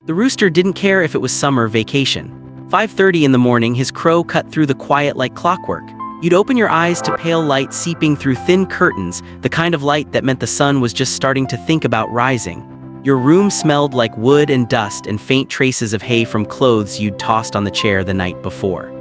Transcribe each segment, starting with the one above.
The rooster didn't care if it was summer vacation. 5:30 in the morning, his crow cut through the quiet like clockwork. You'd open your eyes to pale light seeping through thin curtains, the kind of light that meant the sun was just starting to think about rising. Your room smelled like wood and dust and faint traces of hay from clothes you'd tossed on the chair the night before.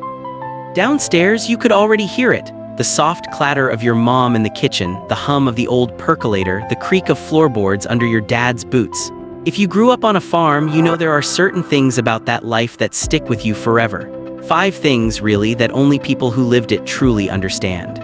Downstairs, you could already hear it. The soft clatter of your mom in the kitchen, the hum of the old percolator, the creak of floorboards under your dad's boots. If you grew up on a farm, you know there are certain things about that life that stick with you forever. 5 things, really, that only people who lived it truly understand.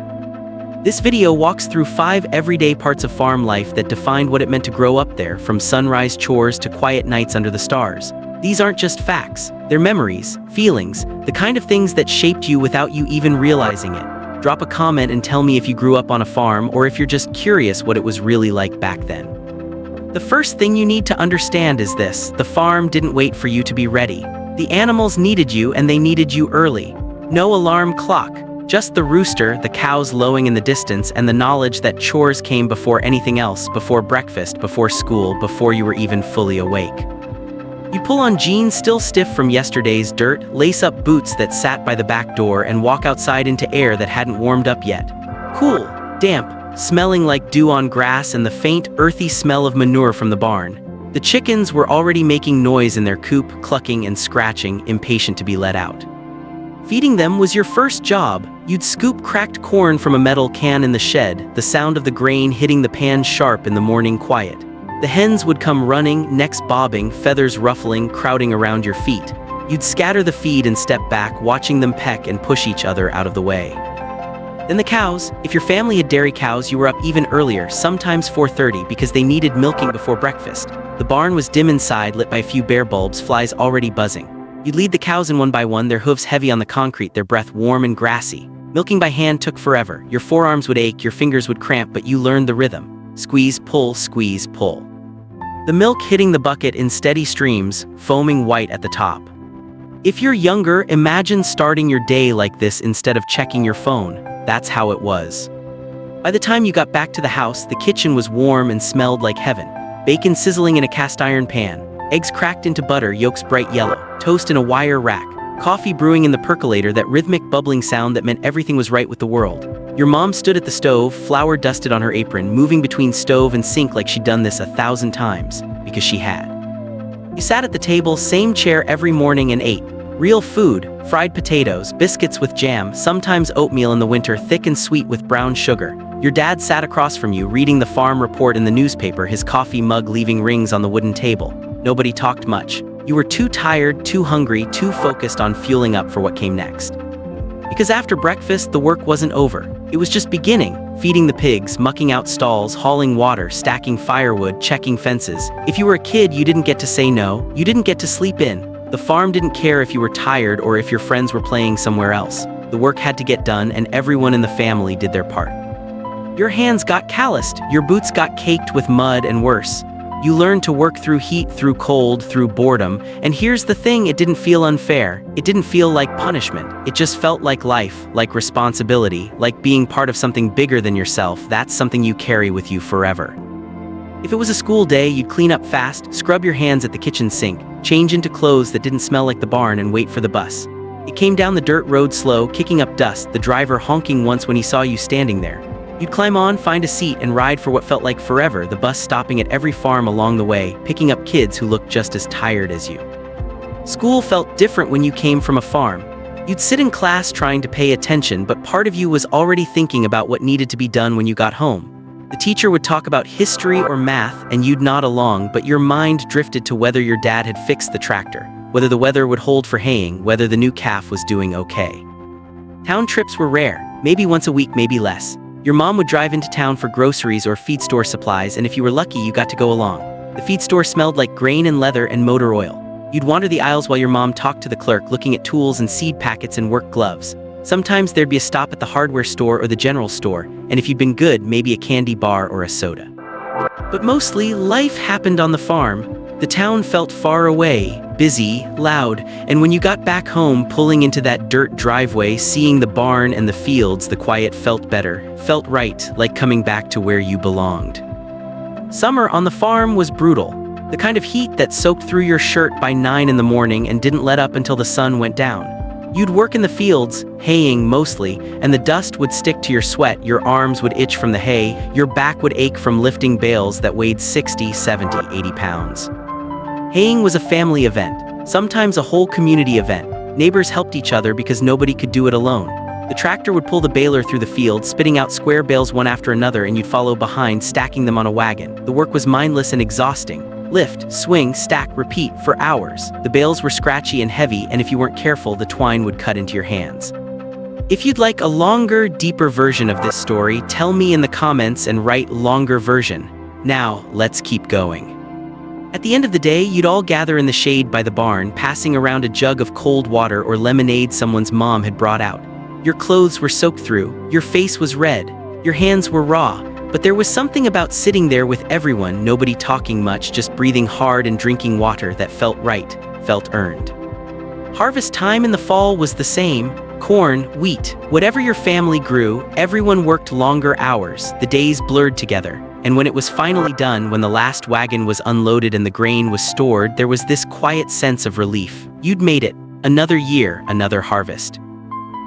This video walks through 5 everyday parts of farm life that defined what it meant to grow up there, from sunrise chores to quiet nights under the stars. These aren't just facts, they're memories, feelings, the kind of things that shaped you without you even realizing it. Drop a comment and tell me if you grew up on a farm or if you're just curious what it was really like back then. The first thing you need to understand is this: the farm didn't wait for you to be ready. The animals needed you, and they needed you early. No alarm clock, just the rooster, the cows lowing in the distance, and the knowledge that chores came before anything else, before breakfast, before school, before you were even fully awake. You pull on jeans still stiff from yesterday's dirt, lace up boots that sat by the back door, and walk outside into air that hadn't warmed up yet. Cool, damp, smelling like dew on grass and the faint, earthy smell of manure from the barn. The chickens were already making noise in their coop, clucking and scratching, impatient to be let out. Feeding them was your first job. You'd scoop cracked corn from a metal can in the shed, the sound of the grain hitting the pan sharp in the morning quiet. The hens would come running, necks bobbing, feathers ruffling, crowding around your feet. You'd scatter the feed and step back, watching them peck and push each other out of the way. Then the cows. If your family had dairy cows, you were up even earlier, sometimes 4:30, because they needed milking before breakfast. The barn was dim inside, lit by a few bare bulbs, flies already buzzing. You'd lead the cows in one by one, their hooves heavy on the concrete, their breath warm and grassy. Milking by hand took forever. Your forearms would ache, your fingers would cramp, but you learned the rhythm. Squeeze, pull, squeeze, pull. The milk hitting the bucket in steady streams, foaming white at the top. If you're younger, imagine starting your day like this instead of checking your phone. That's how it was. By the time you got back to the house, the kitchen was warm and smelled like heaven. Bacon sizzling in a cast iron pan, eggs cracked into butter, yolks bright yellow, toast in a wire rack, coffee brewing in the percolator, that rhythmic bubbling sound that meant everything was right with the world. Your mom stood at the stove, flour dusted on her apron, moving between stove and sink like she'd done this 1,000 times, because she had. You sat at the table, same chair every morning, and ate. Real food, fried potatoes, biscuits with jam, sometimes oatmeal in the winter, thick and sweet with brown sugar. Your dad sat across from you, reading the farm report in the newspaper, his coffee mug leaving rings on the wooden table. Nobody talked much. You were too tired, too hungry, too focused on fueling up for what came next. Because after breakfast, the work wasn't over. It was just beginning. Feeding the pigs, mucking out stalls, hauling water, stacking firewood, checking fences. If you were a kid, you didn't get to say no. You didn't get to sleep in. The farm didn't care if you were tired or if your friends were playing somewhere else. The work had to get done, and everyone in the family did their part. Your hands got calloused, your boots got caked with mud, and worse. You learned to work through heat, through cold, through boredom, and here's the thing: it didn't feel unfair. It didn't feel like punishment. It just felt like life, like responsibility, like being part of something bigger than yourself. That's something you carry with you forever. If it was a school day, you'd clean up fast, scrub your hands at the kitchen sink, change into clothes that didn't smell like the barn, and wait for the bus. It came down the dirt road slow, kicking up dust, the driver honking once when he saw you standing there. You'd climb on, find a seat, and ride for what felt like forever, the bus stopping at every farm along the way, picking up kids who looked just as tired as you. School felt different when you came from a farm. You'd sit in class trying to pay attention, but part of you was already thinking about what needed to be done when you got home. The teacher would talk about history or math, and you'd nod along, but your mind drifted to whether your dad had fixed the tractor, whether the weather would hold for haying, whether the new calf was doing okay. Town trips were rare, maybe once a week, maybe less. Your mom would drive into town for groceries or feed store supplies, and if you were lucky, you got to go along. The feed store smelled like grain and leather and motor oil. You'd wander the aisles while your mom talked to the clerk, looking at tools and seed packets and work gloves. Sometimes there'd be a stop at the hardware store or the general store, and if you'd been good, maybe a candy bar or a soda. But mostly, life happened on the farm. The town felt far away, busy, loud, and when you got back home, pulling into that dirt driveway, seeing the barn and the fields, the quiet felt better, felt right, like coming back to where you belonged. Summer on the farm was brutal. The kind of heat that soaked through your shirt by 9 in the morning and didn't let up until the sun went down. You'd work in the fields, haying mostly, and the dust would stick to your sweat, your arms would itch from the hay, your back would ache from lifting bales that weighed 60, 70, 80 pounds. Haying was a family event, sometimes a whole community event. Neighbors helped each other because nobody could do it alone. The tractor would pull the baler through the field, spitting out square bales one after another, and you'd follow behind, stacking them on a wagon. The work was mindless and exhausting. Lift, swing, stack, repeat for hours. The bales were scratchy and heavy, and if you weren't careful, the twine would cut into your hands. If you'd like a longer, deeper version of this story, tell me in the comments and write longer version. Now, let's keep going. At the end of the day, you'd all gather in the shade by the barn, passing around a jug of cold water or lemonade someone's mom had brought out. Your clothes were soaked through, your face was red, your hands were raw, but there was something about sitting there with everyone, nobody talking much, just breathing hard and drinking water that felt right, felt earned. Harvest time in the fall was the same. Corn, wheat, whatever your family grew, everyone worked longer hours, the days blurred together. And when it was finally done, when the last wagon was unloaded and the grain was stored, there was this quiet sense of relief. You'd made it. Another year, another harvest.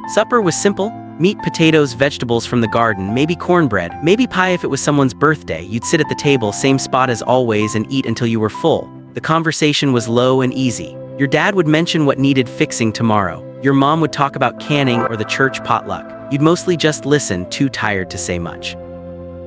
Supper was simple. Meat, potatoes, vegetables from the garden, maybe cornbread, maybe pie if it was someone's birthday. You'd sit at the table, same spot as always, and eat until you were full. The conversation was low and easy. Your dad would mention what needed fixing tomorrow. Your mom would talk about canning or the church potluck. You'd mostly just listen, too tired to say much.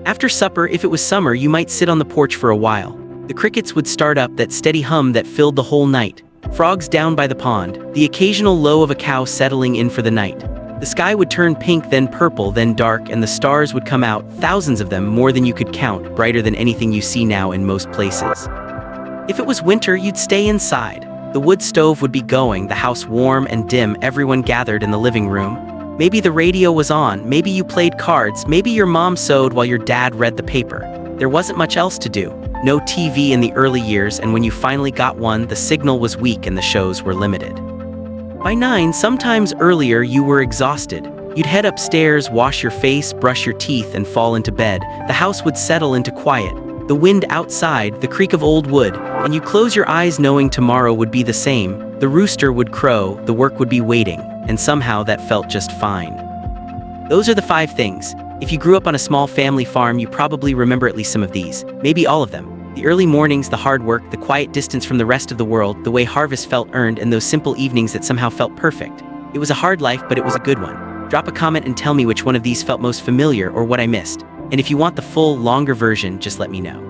After supper, if it was summer, you might sit on the porch for a while. The crickets would start up, that steady hum that filled the whole night. Frogs down by the pond, the occasional low of a cow settling in for the night. The sky would turn pink, then purple, then dark, and the stars would come out, thousands of them, more than you could count, brighter than anything you see now in most places. If it was winter, you'd stay inside. The wood stove would be going, the house warm and dim, everyone gathered in the living room. Maybe the radio was on, maybe you played cards, maybe your mom sewed while your dad read the paper. There wasn't much else to do. No TV in the early years, and when you finally got one, the signal was weak and the shows were limited. By 9, sometimes earlier, you were exhausted. You'd head upstairs, wash your face, brush your teeth, and fall into bed. The house would settle into quiet. The wind outside, the creak of old wood, and you close your eyes knowing tomorrow would be the same. The rooster would crow, the work would be waiting, and somehow that felt just fine. Those are the 5 things. If you grew up on a small family farm, you probably remember at least some of these, maybe all of them. The early mornings, the hard work, the quiet distance from the rest of the world, the way harvest felt earned, and those simple evenings that somehow felt perfect. It was a hard life, but it was a good one. Drop a comment and tell me which one of these felt most familiar or what I missed. And if you want the full, longer version, just let me know.